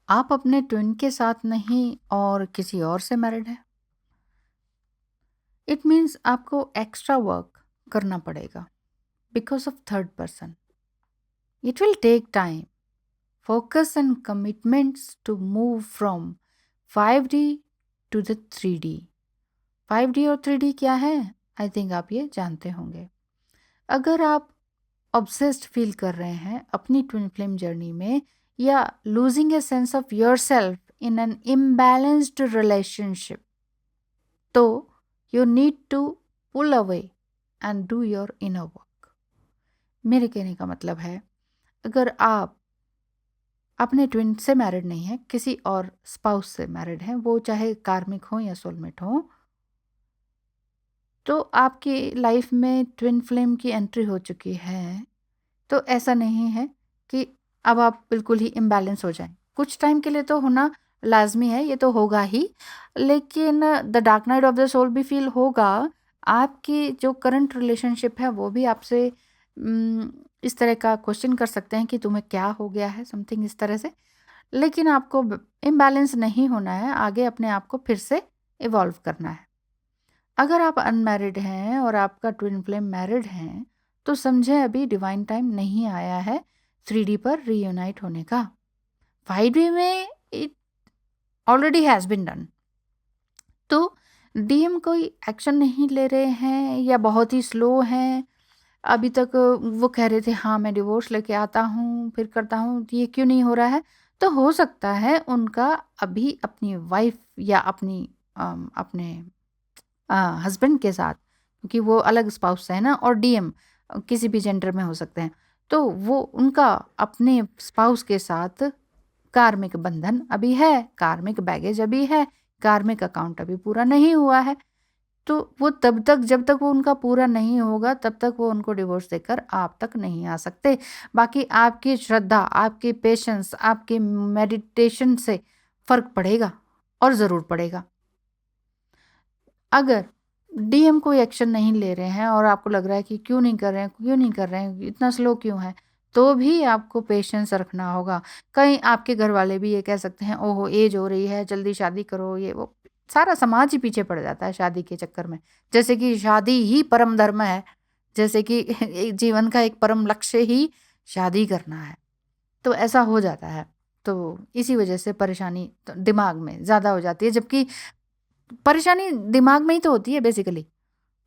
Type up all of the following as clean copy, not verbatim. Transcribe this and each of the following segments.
आप अपने ट्विन के साथ नहीं और किसी और से मैरिड हैं। इट मीन्स आपको एक्स्ट्रा वर्क करना पड़ेगा because of third person. It will take time, focus and commitments to move from 5D to the 3D। 5D और 3D क्या है? आई थिंक आप ये जानते होंगे। अगर आप ऑब्सेस्ड फील कर रहे हैं अपनी ट्विन फ्लेम जर्नी में, या losing a sense of your self in an imbalanced relationship, तो you need to pull away and do your inner work. मेरे कहने का मतलब है, अगर आप अपने ट्विन से मैरिड नहीं हैं, किसी और स्पाउस से मैरिड हैं, वो चाहे कार्मिक हो या सोलमेट हो, तो आपकी लाइफ में ट्विन फ्लेम की एंट्री हो चुकी है। तो ऐसा नहीं है कि अब आप बिल्कुल ही इम्बैलेंस हो जाएं। कुछ टाइम के लिए तो होना लाजमी है, ये तो होगा ही, लेकिन the dark night of the soul भी फील होगा। आपकी जो करंट रिलेशनशिप है वो भी आपसे इस तरह का क्वेश्चन कर सकते हैं कि तुम्हें क्या हो गया है, समथिंग इस तरह से। लेकिन आपको इम्बैलेंस नहीं होना है, आगे अपने आप को फिर से इवॉल्व करना है। अगर आप अनमैरिड हैं और आपका ट्विन फ्लेम मैरिड हैं, तो समझें अभी डिवाइन टाइम नहीं आया है 3D पर रीयूनाइट होने का। 5D में it already has been done. तो डीएम कोई एक्शन नहीं ले रहे हैं या बहुत ही स्लो हैं। अभी तक वो कह रहे थे हाँ मैं डिवोर्स लेके आता हूँ फिर करता हूँ, ये क्यों नहीं हो रहा है? तो हो सकता है उनका अभी अपनी वाइफ या अपने हस्बैंड के साथ, क्योंकि वो अलग स्पाउस है ना, और डीएम किसी भी जेंडर में हो सकते हैं, तो वो उनका अपने स्पाउस के साथ कार्मिक बंधन अभी है, कार्मिक बैगेज अभी है, कार्मिक अकाउंट अभी पूरा नहीं हुआ है। तो वो तब तक, जब तक वो उनका पूरा नहीं होगा, तब तक वो उनको डिवोर्स देकर आप तक नहीं आ सकते। बाकी आपकी श्रद्धा, आपकी पेशेंस, आपके मेडिटेशन से फर्क पड़ेगा, और ज़रूर पड़ेगा। अगर डीएम कोई एक्शन नहीं ले रहे हैं और आपको लग रहा है कि क्यों नहीं कर रहे हैं, क्यों नहीं कर रहे हैं, इतना स्लो क्यों है, तो भी आपको पेशेंस रखना होगा। कहीं आपके घर वाले भी ये कह सकते हैं ओहो एज हो रही है, जल्दी शादी करो, ये वो। सारा समाज ही पीछे पड़ जाता है शादी के चक्कर में, जैसे कि शादी ही परम धर्म है, जैसे कि जीवन का एक परम लक्ष्य ही शादी करना है। तो ऐसा हो जाता है। तो इसी वजह से परेशानी तो दिमाग में ज़्यादा हो जाती है, जबकि परेशानी दिमाग में ही तो होती है बेसिकली।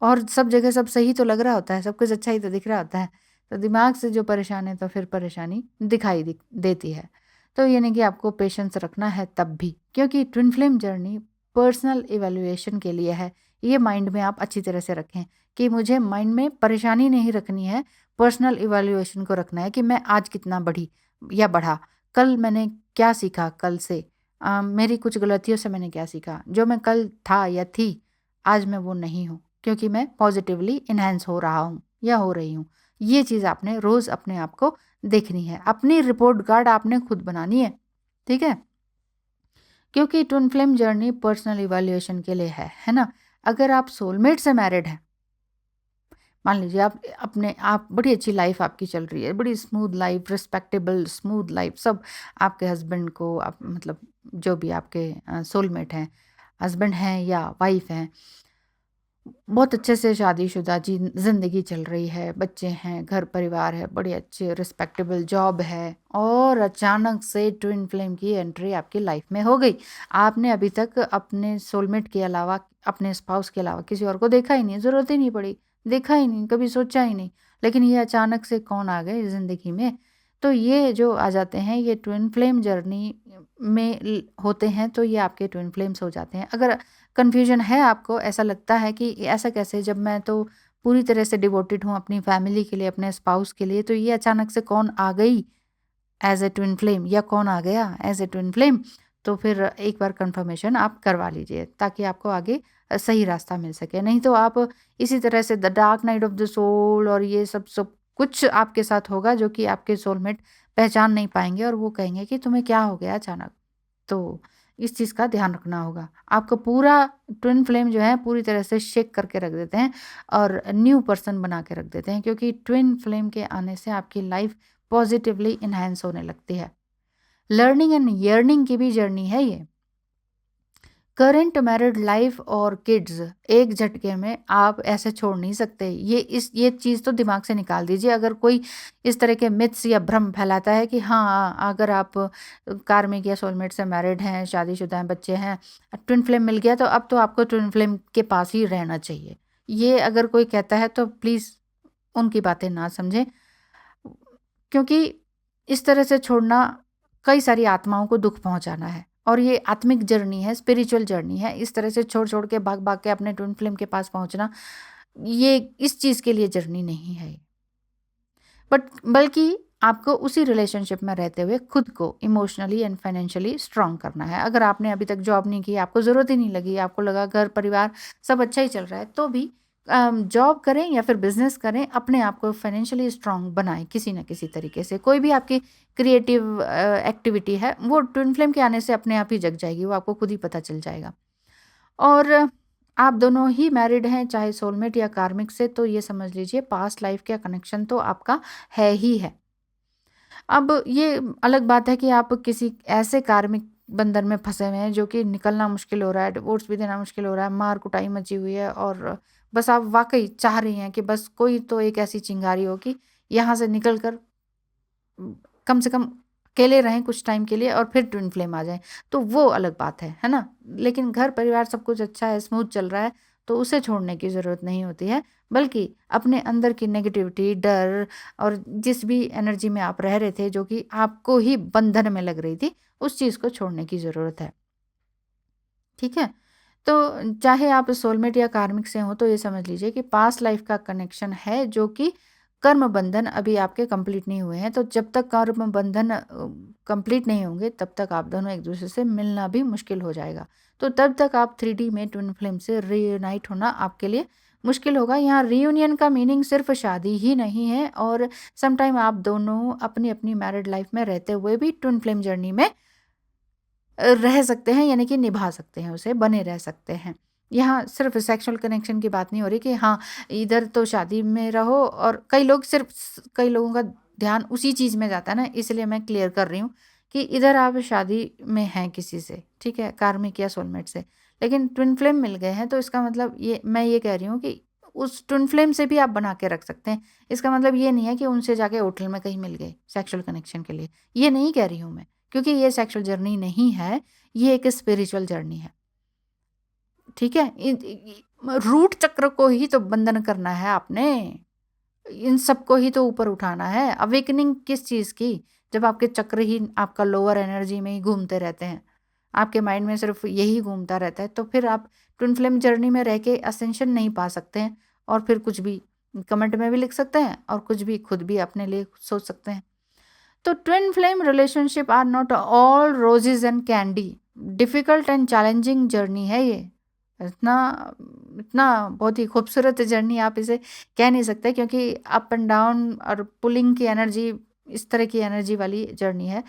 और सब जगह सब सही तो लग रहा होता है, सब कुछ अच्छा ही तो दिख रहा होता है। तो दिमाग से जो परेशान है तो फिर परेशानी दिखाई देती है। तो यानी कि आपको पेशेंस रखना है तब भी, क्योंकि twin flame journey personal evaluation के लिए है। ये माइंड में आप अच्छी तरह से रखें कि मुझे माइंड में परेशानी नहीं रखनी है, पर्सनल इवैल्यूएशन को रखना है कि मैं आज कितना बढ़ी या बढ़ा, कल मैंने क्या सीखा, कल से मेरी कुछ गलतियों से मैंने क्या सीखा, जो मैं कल था या थी आज मैं वो नहीं हूँ, क्योंकि मैं पॉजिटिवली इन्हेंस हो रहा हूँ या हो रही हूँ। ये चीज़ आपने रोज़ अपने आप को देखनी है, अपनी रिपोर्ट कार्ड आपने खुद बनानी है, ठीक है? क्योंकि twin flame journey personal evaluation के लिए है ना? अगर आप सोलमेट से मैरिड हैं, मान लीजिए आप बड़ी अच्छी लाइफ आपकी चल रही है, बड़ी smooth life, respectable smooth life, सब आपके हस्बैंड को आप मतलब जो भी आपके सोलमेट हैं, हस्बैंड हैं या वाइफ हैं, बहुत अच्छे से शादीशुदा जी ज़िंदगी चल रही है, बच्चे हैं, घर परिवार है, बड़ी अच्छी रिस्पेक्टेबल जॉब है, और अचानक से ट्विन फ्लेम की एंट्री आपकी लाइफ में हो गई। आपने अभी तक अपने सोलमेट के अलावा, अपने स्पाउस के अलावा किसी और को देखा ही नहीं, ज़रूरत ही नहीं पड़ी, देखा ही नहीं, कभी सोचा ही नहीं। लेकिन ये अचानक से कौन आ गए ज़िंदगी में? तो ये जो आ जाते हैं, ये ट्विन फ्लेम जर्नी में होते हैं, तो ये आपके ट्विन फ्लेम्स हो जाते हैं। अगर कन्फ्यूजन है आपको, ऐसा लगता है कि ऐसा कैसे, जब मैं तो पूरी तरह से डिवोटेड हूँ अपनी फैमिली के लिए, अपने स्पाउस के लिए, तो ये अचानक से कौन आ गई एज ए ट्विन फ्लेम, या कौन आ गया एज ए ट्विन फ्लेम? तो फिर एक बार कंफर्मेशन आप करवा लीजिए, ताकि आपको आगे सही रास्ता मिल सके। नहीं तो आप इसी तरह से the dark night of the soul और ये सब सब कुछ आपके साथ होगा, जो कि आपके सोलमेट पहचान नहीं पाएंगे, और वो कहेंगे कि तुम्हें क्या हो गया अचानक। तो इस चीज़ का ध्यान रखना होगा। आपको पूरा ट्विन फ्लेम जो है पूरी तरह से शेक करके रख देते हैं और न्यू पर्सन बना के रख देते हैं, क्योंकि ट्विन फ्लेम के आने से आपकी लाइफ पॉजिटिवली इन्हांस होने लगती है। लर्निंग एंड यर्निंग की भी जर्नी है ये। करंट मैरिड लाइफ और किड्स एक झटके में आप ऐसे छोड़ नहीं सकते। ये चीज़ तो दिमाग से निकाल दीजिए। अगर कोई इस तरह के मिथ्स या भ्रम फैलाता है कि हाँ, अगर आप कार्मिक या सोलमेट से मैरिड हैं, शादीशुदा हैं, बच्चे हैं, ट्विन फ्लेम मिल गया तो अब तो आपको ट्विन फ्लेम के पास ही रहना चाहिए। ये अगर कोई कहता है तो प्लीज़ उनकी बातें ना समझें, क्योंकि इस तरह से छोड़ना कई सारी आत्माओं को दुख पहुंचाना है और ये आत्मिक जर्नी है, स्पिरिचुअल जर्नी है। इस तरह से छोड़ छोड़ के भाग भाग के अपने ट्विन फ्लेम के पास पहुंचना, ये इस चीज़ के लिए जर्नी नहीं है। बट बल्कि आपको उसी रिलेशनशिप में रहते हुए खुद को इमोशनली एंड फाइनेंशियली स्ट्रांग करना है। अगर आपने अभी तक जॉब नहीं की, आपको ज़रूरत ही नहीं लगी, आपको लगा घर परिवार सब अच्छा ही चल रहा है, तो भी जॉब करें या फिर बिजनेस करें, अपने आप को फाइनेंशियली स्ट्रांग बनाएं किसी ना किसी तरीके से। कोई भी आपकी क्रिएटिव एक्टिविटी है वो ट्विन फ्लेम के आने से अपने आप ही जग जाएगी, वो आपको खुद ही पता चल जाएगा। और आप दोनों ही मैरिड हैं, चाहे सोलमेट या कार्मिक से, तो ये समझ लीजिए पास्ट लाइफ का कनेक्शन तो आपका है ही है। अब ये अलग बात है कि आप किसी ऐसे कार्मिक बंधन में फंसे हुए हैं जो कि निकलना मुश्किल हो रहा है, डिवोर्स भी देना मुश्किल हो रहा है, मार कुटाई मची हुई है और बस आप वाकई चाह रही हैं कि बस कोई तो एक ऐसी चिंगारी हो कि यहाँ से निकल कर कम से कम अकेले रहें कुछ टाइम के लिए और फिर ट्विन फ्लेम आ जाए, तो वो अलग बात है ना? लेकिन घर परिवार सब कुछ अच्छा है, स्मूथ चल रहा है, तो उसे छोड़ने की ज़रूरत नहीं होती है, बल्कि अपने अंदर की नेगेटिविटी, डर और जिस भी एनर्जी में आप रह रहे थे जो कि आपको ही बंधन में लग रही थी, उस चीज़ को छोड़ने की ज़रूरत है। ठीक है? तो चाहे आप सोलमेट या कार्मिक से हों, तो ये समझ लीजिए कि पास्ट लाइफ का कनेक्शन है जो कि कर्म बंधन अभी आपके कंप्लीट नहीं हुए हैं। तो जब तक कर्म बंधन कंप्लीट नहीं होंगे, तब तक आप दोनों एक दूसरे से मिलना भी मुश्किल हो जाएगा। तो तब तक आप 3D में ट्विन फ्लेम से रीयूनाइट होना आपके लिए मुश्किल होगा। यहाँ रीयूनियन का मीनिंग सिर्फ शादी ही नहीं है, और समटाइम आप दोनों अपनी अपनी मैरिड लाइफ में रहते हुए भी ट्विन फ्लेम जर्नी में रह सकते हैं, यानी कि निभा सकते हैं उसे, बने रह सकते हैं। यहाँ सिर्फ सेक्सुअल कनेक्शन की बात नहीं हो रही कि हाँ, इधर तो शादी में रहो, और कई लोगों का ध्यान उसी चीज़ में जाता है ना, इसलिए मैं क्लियर कर रही हूँ कि इधर आप शादी में हैं किसी से, ठीक है, कार्मिक या सोलमेट से, लेकिन ट्विन फ्लेम मिल गए हैं, तो इसका मतलब मैं ये कह रही हूँ कि उस ट्विन फ्लेम से भी आप बना के रख सकते हैं। इसका मतलब ये नहीं है कि उनसे जाके होटल में कहीं मिल गए सेक्सुअल कनेक्शन के लिए, ये नहीं कह रही हूँ मैं, क्योंकि ये सेक्सुअल जर्नी नहीं है, ये एक स्पिरिचुअल जर्नी है। ठीक है? रूट चक्र को ही तो बंधन करना है आपने, इन सबको ही तो ऊपर उठाना है। अवेकनिंग किस चीज़ की? जब आपके चक्र ही आपका लोअर एनर्जी में ही घूमते रहते हैं, आपके माइंड में सिर्फ यही घूमता रहता है, तो फिर आप ट्विन फ्लेम जर्नी में रह के असेंशन नहीं पा सकते हैं, और फिर कुछ भी कमेंट में भी लिख सकते हैं और कुछ भी खुद भी अपने लिए सोच सकते हैं। तो twin flame relationship are not all roses and candy, difficult and challenging journey है ये। इतना इतना बहुत ही खूबसूरत जर्नी आप इसे कह नहीं सकते, क्योंकि अप एंड डाउन और पुलिंग की एनर्जी, इस तरह की एनर्जी वाली जर्नी है।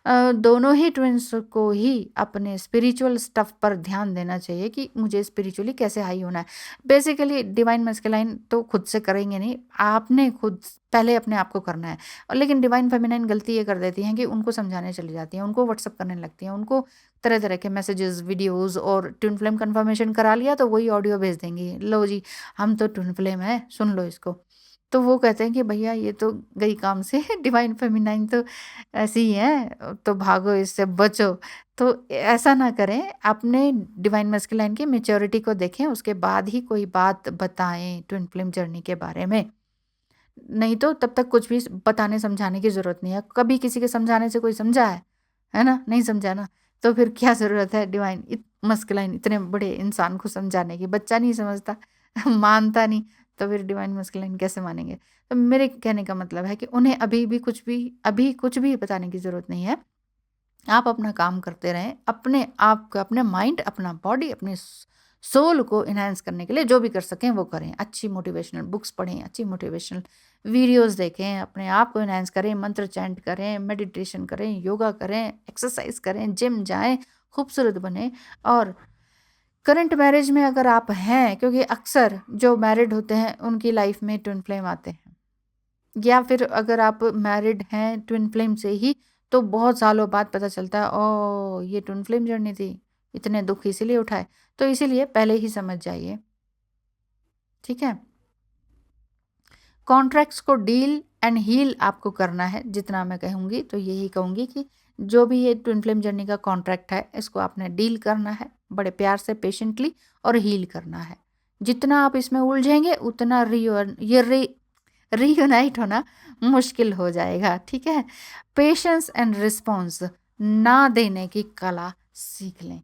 दोनों ही ट्विन्स को ही अपने स्पिरिचुअल स्टफ पर ध्यान देना चाहिए कि मुझे स्पिरिचुअली कैसे हाई होना है। बेसिकली डिवाइन मस्कुलाइन तो खुद से करेंगे नहीं, आपने खुद पहले अपने आप को करना है। और लेकिन डिवाइन फेमिनाइन गलती ये कर देती हैं कि उनको समझाने चली जाती हैं, उनको व्हाट्सअप करने लगती हैं, उनको तरह तरह के मैसेजेस, वीडियोस, और ट्विन फ्लेम कन्फर्मेशन करा लिया तो वही ऑडियो भेज देंगी, लो जी हम तो ट्विन फ्लेम है, सुन लो इसको। तो वो कहते हैं कि भैया ये तो गई काम से डिवाइन फेमिनाइन तो ऐसी ही है, तो भागो इससे बचो। तो ऐसा ना करें, अपने डिवाइन मैस्कुलाइन की मैच्योरिटी को देखें, उसके बाद ही कोई बात बताएं ट्विन फ्लेम जर्नी के बारे में। नहीं तो तब तक कुछ भी बताने समझाने की ज़रूरत नहीं है। कभी किसी के समझाने से कोई समझा है ना? नहीं समझा ना, तो फिर क्या ज़रूरत है डिवाइन मस्कुलाइन इतने बड़े इंसान को समझाने की? बच्चा नहीं समझता मानता नहीं, तो फिर डिवाइन मस्कुलाइन कैसे मानेंगे? तो मेरे कहने का मतलब है कि उन्हें अभी कुछ भी बताने की ज़रूरत नहीं है। आप अपना काम करते रहें, अपने आप को, अपने माइंड, अपना बॉडी, अपने सोल को एनहांस करने के लिए जो भी कर सकें वो करें। अच्छी मोटिवेशनल बुक्स पढ़ें, अच्छी मोटिवेशनल वीडियोस देखें, अपने आप को एनहांस करें, मंत्र चैंट करें, मेडिटेशन करें, योगा करें, एक्सरसाइज करें, जिम जाएं, खूबसूरत बने। और करंट मैरिज में अगर आप हैं, क्योंकि अक्सर जो मैरिड होते हैं उनकी लाइफ में ट्विन फ्लेम आते हैं, या फिर अगर आप मैरिड हैं ट्विन फ्लेम से ही, तो बहुत सालों बाद पता चलता है, ओह! ये ट्विन फ्लेम जर्नी थी, इतने दुःख इसीलिए उठाए। तो इसीलिए पहले ही समझ जाइए, ठीक है? कॉन्ट्रैक्ट्स को डील एंड हील आपको करना है, जितना मैं कहूँगी तो यही कहूँगी कि जो भी ये ट्विन फ्लेम जर्नी का कॉन्ट्रैक्ट है, इसको आपने डील करना है, बड़े प्यार से पेशेंटली और हील करना है। जितना आप इसमें उलझेंगे उतना रीयूनाइट होना मुश्किल हो जाएगा, ठीक है? पेशेंस एंड रिस्पॉन्स ना देने की कला सीख लें।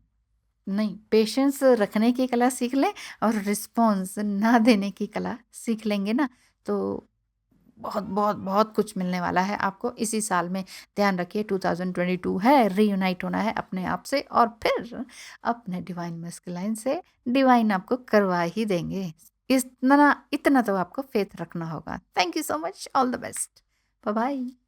नहीं, पेशेंस रखने की कला सीख लें और रिस्पॉन्स ना देने की कला सीख लेंगे ना, तो बहुत बहुत बहुत कुछ मिलने वाला है आपको इसी साल में। ध्यान रखिए 2022 है, रीयूनाइट होना है अपने आप से और फिर अपने डिवाइन मस्कुलाइन से। डिवाइन आपको करवा ही देंगे। इतना इतना तो आपको फेथ रखना होगा। Thank you so much, all the best, bye bye.